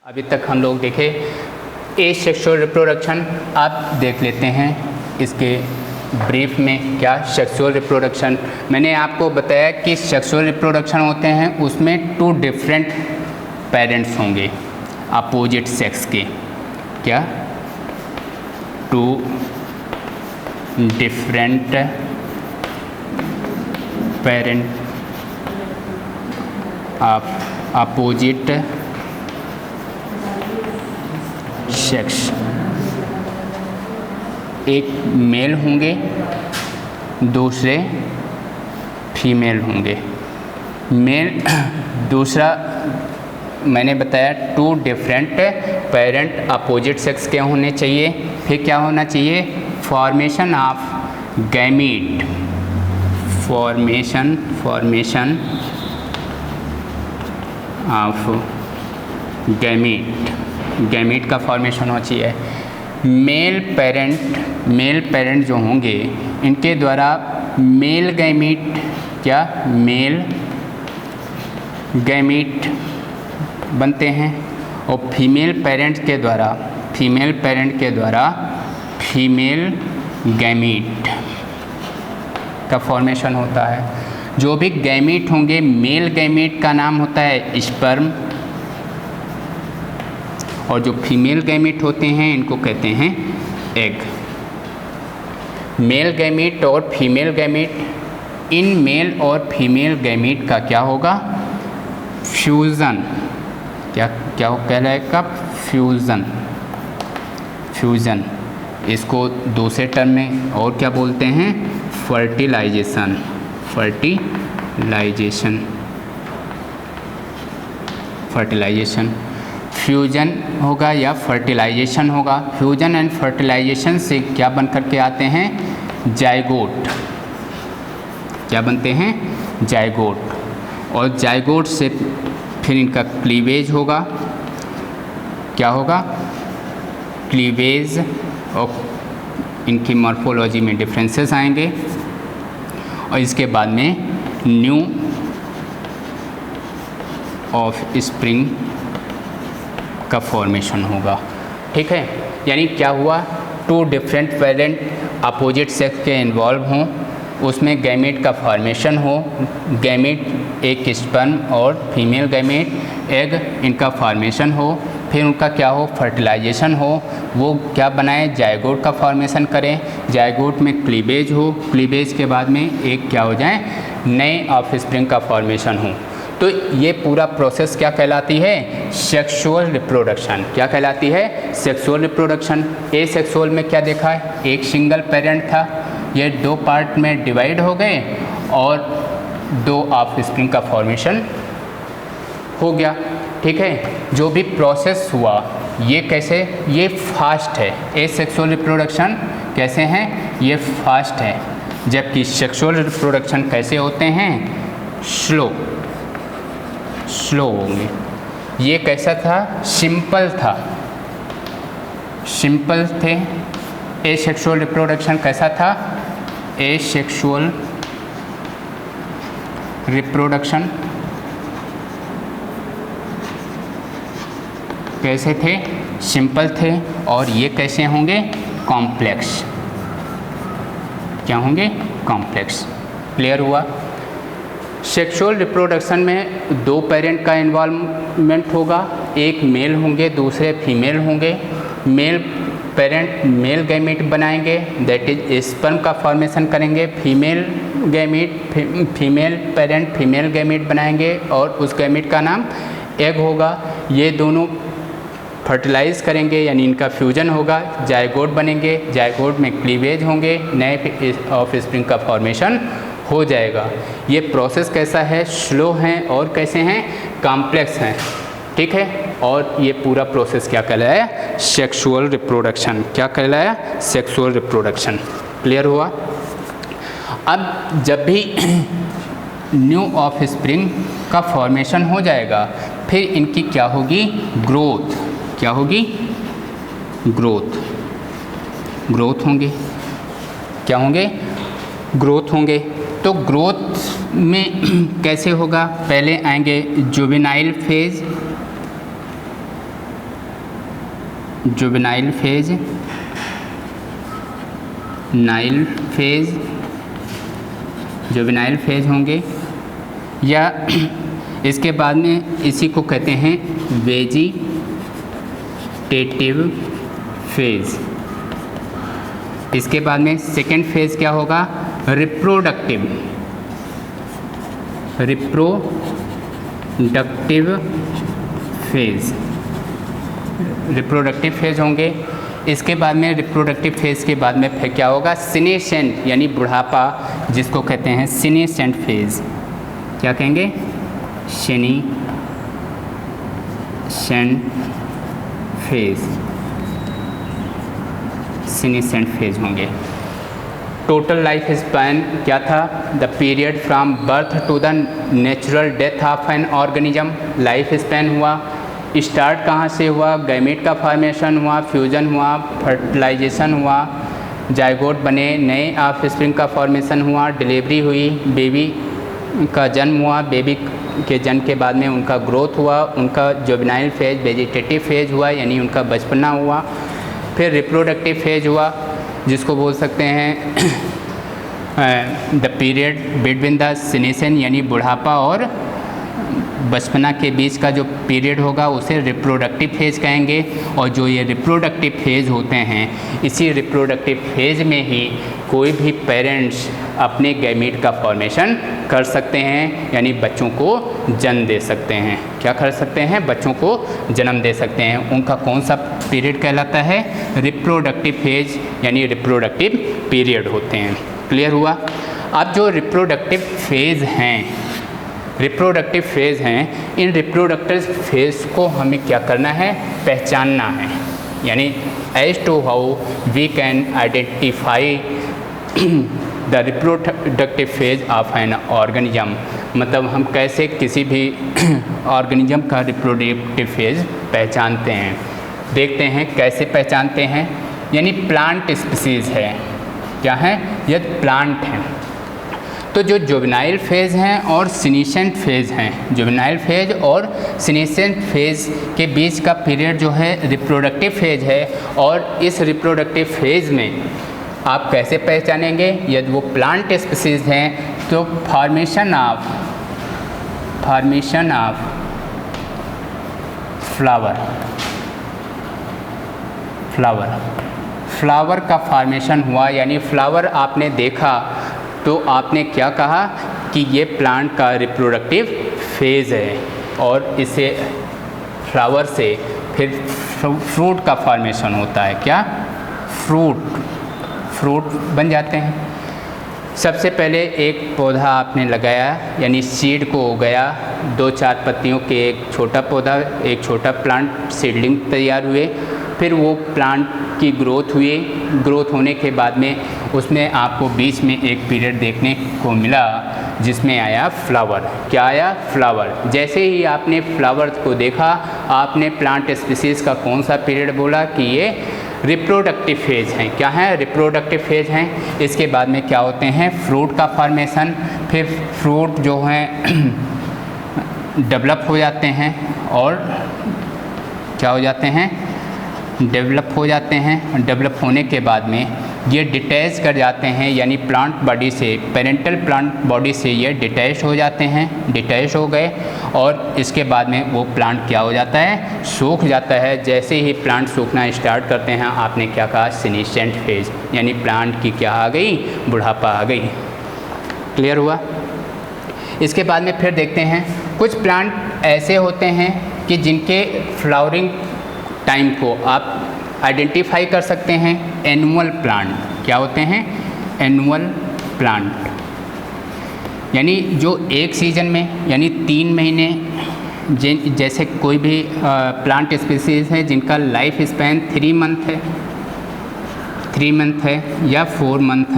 अभी तक हम लोग देखे एसेक्सुअल रिप्रोडक्शन। आप देख लेते हैं इसके ब्रीफ में क्या सेक्सुअल रिप्रोडक्शन। मैंने आपको बताया कि सेक्सुअल रिप्रोडक्शन होते हैं उसमें टू डिफरेंट पेरेंट्स होंगे अपोजिट सेक्स के। क्या? Two different parent opposite sex. एक मेल होंगे, दूसरे फीमेल होंगे। मेल दूसरा मैंने बताया two different parent opposite sex के होने चाहिए। फिर क्या होना चाहिए? Formation of gamete. Formation of gamete का फॉर्मेशन होना चाहिए। मेल पेरेंट जो होंगे इनके द्वारा मेल गैमीट मेल गैमीट बनते हैं और फीमेल पेरेंट के द्वारा फीमेल गैमीट का फॉर्मेशन होता है। जो भी गैमीट होंगे मेल गैमीट का नाम होता है स्पर्म और जो फीमेल गैमीट होते हैं इनको कहते हैं एग। मेल गैमीट और फीमेल गैमीट, इन मेल और फीमेल गैमीट का क्या होगा? फ्यूज़न। क्या कहलाएगा? फ्यूज़न। इसको दूसरे टर्म में और क्या बोलते हैं? फर्टिलाइजेशन। फ्यूजन होगा या फर्टिलाइजेशन होगा। फ्यूजन एंड फर्टिलाइजेशन से क्या बन कर के आते हैं? जाइगोट। क्या बनते हैं? जाइगोट। और जाइगोट से फिर इनका क्लीवेज होगा। क्या होगा? क्लीवेज। और इनकी मॉर्फोलॉजी में डिफरेंसेस आएंगे और इसके बाद में न्यू ऑफ स्प्रिंग का फॉर्मेशन होगा। ठीक है, यानी क्या हुआ? Two different parent opposite sex के इन्वॉल्व हों, उसमें गैमेट का फॉर्मेशन हो, गैमेट एक स्पर्म और फीमेल गैमेट एग इनका फॉर्मेशन हो, फिर उनका क्या हो? फर्टिलाइजेशन हो, वो क्या बनाए? जाइगोट का फॉर्मेशन करें, जाइगोट में क्लीवेज हो, क्लीवेज के बाद में एक क्या हो जाए? नए ऑफस्प्रिंग का फॉर्मेशन हो। तो ये पूरा प्रोसेस क्या कहलाती है? Sexual reproduction. क्या कहलाती है? Sexual reproduction. एसेक्सुअल में क्या देखा है? एक सिंगल पेरेंट था, ये दो पार्ट में डिवाइड हो गए और दो ऑफस्प्रिंग का फॉर्मेशन हो गया। ठीक है, जो भी प्रोसेस हुआ ये कैसे? ये फास्ट है। एसेक्सुअल रिप्रोडक्शन कैसे हैं? ये फास्ट है, जबकि सेक्सुअल रिप्रोडक्शन कैसे होते हैं? स्लो होंगे। ये कैसा था? सिंपल था, सिंपल थे। एसेक्सुअल रिप्रोडक्शन कैसा था? एसेक्सुअल रिप्रोडक्शन कैसे थे? सिंपल थे। और ये कैसे होंगे? कॉम्प्लेक्स। क्या होंगे? कॉम्प्लेक्स। क्लियर हुआ? सेक्सुअल रिप्रोडक्शन में दो पेरेंट का इन्वॉल्वमेंट होगा, एक मेल होंगे दूसरे फीमेल होंगे। मेल पेरेंट मेल गैमेट बनाएंगे, दैट इज स्पर्म का फॉर्मेशन करेंगे। Female gamete female parent female gamete बनाएंगे और उस गैमेट का नाम एग होगा। ये दोनों फर्टिलाइज करेंगे यानी इनका फ्यूजन होगा, जाइगोट बनेंगे, जाइगोट में क्लीवेज होंगे, नए ऑफस्प्रिंग का फॉर्मेशन हो जाएगा। ये प्रोसेस कैसा है? स्लो हैं और कैसे हैं? कॉम्प्लेक्स हैं। ठीक है, और ये पूरा प्रोसेस क्या कहलाया? Sexual reproduction. क्या कहलाया? Sexual reproduction. क्लियर हुआ? अब जब भी न्यू ऑफस्प्रिंग का फॉर्मेशन हो जाएगा फिर इनकी क्या होगी? ग्रोथ। क्या होगी? ग्रोथ होंगे। क्या होंगे? ग्रोथ होंगे। तो ग्रोथ में कैसे होगा? पहले आएंगे juvenile phase, juvenile phase, Nile phase, juvenile phase होंगे, या इसके बाद में इसी को कहते हैं वेजिटेटिव फेज। इसके बाद में सेकेंड फेज क्या होगा, रिप्रोडक्टिव फेज, रिप्रोडक्टिव फेज होंगे। इसके बाद में रिप्रोडक्टिव फेज के बाद में फिर क्या होगा, सीनेसेंट यानी बुढ़ापा, जिसको कहते हैं सीनेसेंट फेज। क्या कहेंगे, सीनेसेंट फेज होंगे। टोटल लाइफ स्पैन क्या था, the period from birth to the natural death of an organism. Life span हुआ, स्टार्ट कहाँ से हुआ, गैमेट का फॉर्मेशन हुआ, फ्यूजन हुआ, फर्टिलाइजेशन हुआ, जायगोट बने, नए ऑफस्प्रिंग का फॉर्मेशन हुआ, डिलीवरी हुई, बेबी का जन्म हुआ, बेबी के जन्म के बाद में उनका ग्रोथ हुआ, उनका जुवेनाइल फेज, वेजिटेटिव फेज हुआ यानी उनका बचपना हुआ, फिर रिप्रोडक्टिव फेज हुआ जिसको बोल सकते हैं द पीरियड बिटवीन द सीनेशन यानी बुढ़ापा और बचपना के बीच का जो पीरियड होगा उसे रिप्रोडक्टिव फेज कहेंगे। और जो ये रिप्रोडक्टिव फेज होते हैं, इसी रिप्रोडक्टिव फेज में ही कोई भी पेरेंट्स अपने गैमीट का फॉर्मेशन कर सकते हैं यानी बच्चों को जन्म दे सकते हैं। क्या कर सकते हैं, बच्चों को जन्म दे सकते हैं। उनका कौन सा पीरियड कहलाता है, रिप्रोडक्टिव फेज यानी रिप्रोडक्टिव पीरियड होते हैं। क्लियर हुआ। अब जो रिप्रोडक्टिव फेज हैं, इन रिप्रोडक्टिव फेज को हमें क्या करना है, पहचानना है। यानी as to how we can identify the reproductive phase of an organism, मतलब हम कैसे किसी भी ऑर्गेनिज्म का रिप्रोडक्टिव फेज पहचानते हैं। देखते हैं कैसे पहचानते हैं। यानी प्लांट स्पीसीज़ है, क्या है, यह प्लांट है। तो जो जुवेनाइल फेज हैं और सीनेसेंट फेज हैं, जुवेनाइल फेज और सीनेसेंट फेज के बीच का पीरियड जो है रिप्रोडक्टिव फेज है। और इस रिप्रोडक्टिव फेज में आप कैसे पहचानेंगे, यदि वो प्लांट स्पीसीज हैं तो फॉर्मेशन ऑफ फ्लावर का फॉर्मेशन हुआ, यानी फ्लावर आपने देखा तो आपने क्या कहा कि ये प्लांट का रिप्रोडक्टिव फेज है। और इसे फ्लावर से फिर फ्रूट का फॉर्मेशन होता है। क्या, फ्रूट बन जाते हैं। सबसे पहले एक पौधा आपने लगाया यानी सीड को उगाया, 2-4 पत्तियों के एक छोटा पौधा, एक छोटा प्लांट सीडलिंग तैयार हुए। फिर वो प्लांट की ग्रोथ हुई, ग्रोथ होने के बाद में उसमें आपको बीच में एक पीरियड देखने को मिला जिसमें आया फ्लावर। क्या आया, फ्लावर। जैसे ही आपने फ्लावर को देखा, आपने प्लांट स्पीसीज़ का कौन सा पीरियड बोला कि ये रिप्रोडक्टिव फेज हैं। क्या है, रिप्रोडक्टिव फेज हैं। इसके बाद में क्या होते हैं, फ्रूट का फॉर्मेशन। फिर फ्रूट जो हैं डेवलप हो जाते हैं और क्या हो जाते हैं, डेवलप हो जाते हैं। डेवलप होने के बाद में ये डिटैच कर जाते हैं, यानी प्लांट बॉडी से, पेरेंटल प्लांट बॉडी से ये डिटैच हो जाते हैं। डिटैच हो गए और इसके बाद में वो प्लांट क्या हो जाता है, सूख जाता है। जैसे ही प्लांट सूखना स्टार्ट करते हैं, आपने क्या कहा, सीनेसेंट फेज, यानी प्लांट की क्या आ गई, बुढ़ापा आ गई। क्लियर हुआ। इसके बाद में फिर देखते हैं, कुछ प्लांट ऐसे होते हैं कि जिनके फ्लावरिंग टाइम को आप आइडेंटिफाई कर सकते हैं, एनुअल प्लांट। क्या होते हैं, एनुअल प्लांट, यानी जो एक सीजन में यानी 3 महीने, जैसे कोई भी प्लांट स्पीसीज़ है जिनका लाइफ स्पैन 3 मंथ है या 4 मंथ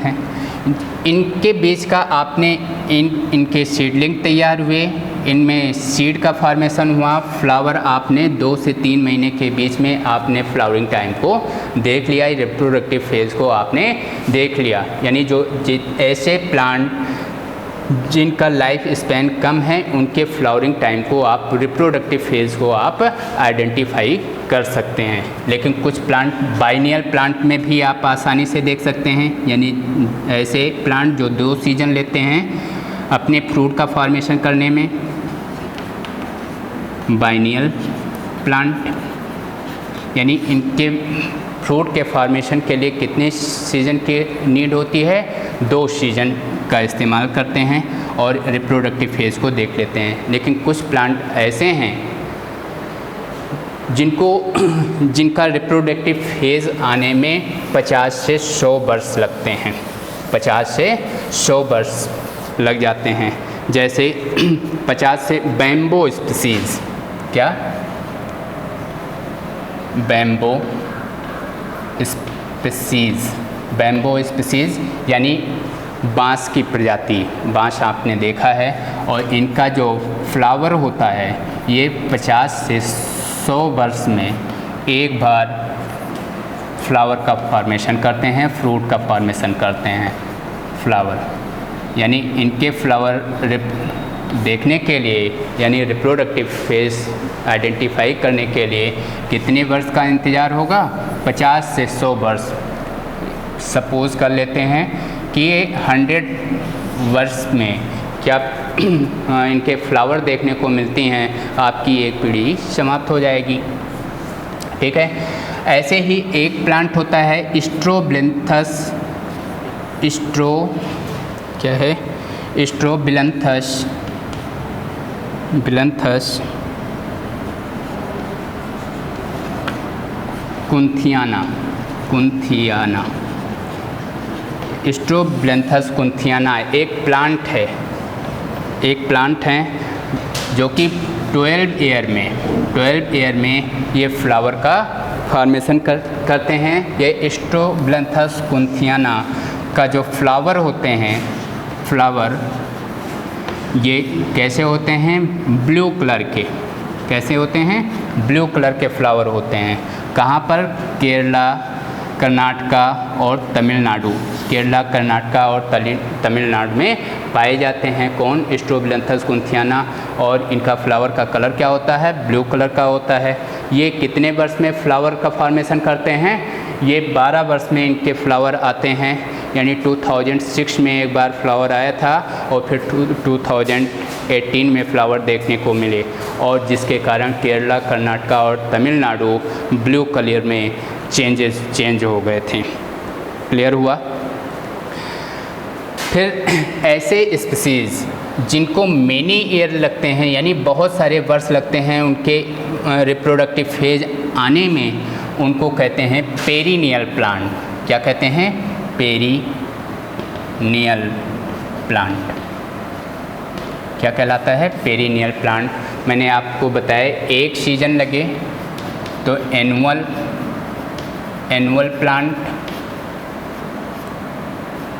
है, इनके बीच का आपने इनके सीडलिंग तैयार हुए, इनमें सीड का फॉर्मेशन हुआ, फ्लावर आपने 2 से 3 महीने के बीच में आपने फ्लावरिंग टाइम को देख लिया, रिप्रोडक्टिव फेज़ को आपने देख लिया। यानी जो ऐसे प्लांट जिनका लाइफ स्पैन कम है उनके फ्लावरिंग टाइम को आप, रिप्रोडक्टिव फेज़ को आप आइडेंटिफाई कर सकते हैं। लेकिन कुछ प्लांट, बाइनियल प्लांट में भी आप आसानी से देख सकते हैं, यानी ऐसे प्लांट जो 2 सीजन लेते हैं अपने फ्रूट का फॉर्मेशन करने में। बाइनियल प्लांट यानी इनके फ्रूट के फॉर्मेशन के लिए कितने सीज़न की नीड होती है? 2 सीज़न का इस्तेमाल करते हैं और रिप्रोडक्टिव फेज़ को देख लेते हैं। लेकिन कुछ प्लांट ऐसे हैं जिनका रिप्रोडक्टिव फेज़ आने में 50 से 100 वर्ष लगते हैं, 50 से 100 वर्ष लग जाते हैं। जैसे 50 से बैम्बो स्पीसीज़, क्या? बैम्बो स्पीसीज़, बैम्बो स्पीसीज़ यानी बांस की प्रजाति। बांस आपने देखा है, और इनका जो फ्लावर होता है ये 50 से 100 वर्ष में एक बार फ्लावर का फॉर्मेशन करते हैं, फ्रूट का फॉर्मेशन करते हैं। फ्लावर यानी इनके फ्लावर देखने के लिए, यानी रिप्रोडक्टिव फेज़ आइडेंटिफाई करने के लिए कितने वर्ष का इंतज़ार होगा? 50 से 100 वर्ष। सपोज़ कर लेते हैं कि 100 वर्ष में क्या इनके फ्लावर देखने को मिलती हैं, आपकी एक पीढ़ी समाप्त हो जाएगी। ठीक है। ऐसे ही एक प्लांट होता है स्ट्रोबिलंथस, स्ट्रोबिलंथस कुंथियाना। स्ट्रोबिलंथस कुंथियाना एक प्लांट है जो कि 12 ईयर में ये फ्लावर का फॉर्मेशन करते हैं। ये स्ट्रोबिलंथस कुंथियाना का जो फ्लावर होते हैं, फ्लावर ये कैसे होते हैं? ब्लू कलर के। कैसे होते हैं? ब्लू कलर के फ्लावर होते हैं। कहाँ पर? केरला, कर्नाटका और तमिलनाडु। केरला, कर्नाटका और तमिलनाडु में पाए जाते हैं। कौन? स्ट्रोबिलंथस कुंथियाना। और इनका फ्लावर का कलर क्या होता है? ब्लू कलर का होता है। ये कितने वर्ष में फ्लावर का फॉर्मेशन करते हैं? ये 12 वर्ष में इनके फ्लावर आते हैं। यानी 2006 में एक बार फ्लावर आया था और फिर 2018 में फ्लावर देखने को मिले, और जिसके कारण केरला, कर्नाटका और तमिलनाडु ब्लू कलर में चेंज हो गए थे। क्लियर हुआ? फिर ऐसे स्पीसीज़ जिनको मेनी ईयर लगते हैं, यानी बहुत सारे वर्ष लगते हैं उनके रिप्रोडक्टिव फेज आने में, उनको कहते हैं पेरिनियल प्लांट। क्या कहते हैं? Perennial plant. क्या कहलाता है? Perennial plant. मैंने आपको बताया एक सीजन लगे तो एनुअल प्लांट,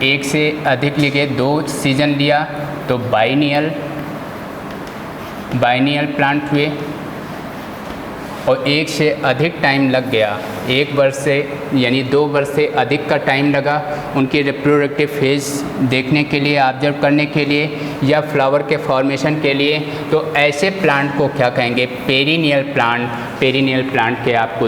एक से अधिक लगे 2 सीजन लिया तो बाइनियल प्लांट हुए, और एक से अधिक टाइम लग गया, 1 वर्ष से यानी 2 वर्ष से अधिक का टाइम लगा उनके रिप्रोडक्टिव फेज देखने के लिए, ऑब्जर्व करने के लिए या फ्लावर के फॉर्मेशन के लिए, तो ऐसे प्लांट को क्या कहेंगे? Perennial plant. पेरिनियल प्लांट के आपको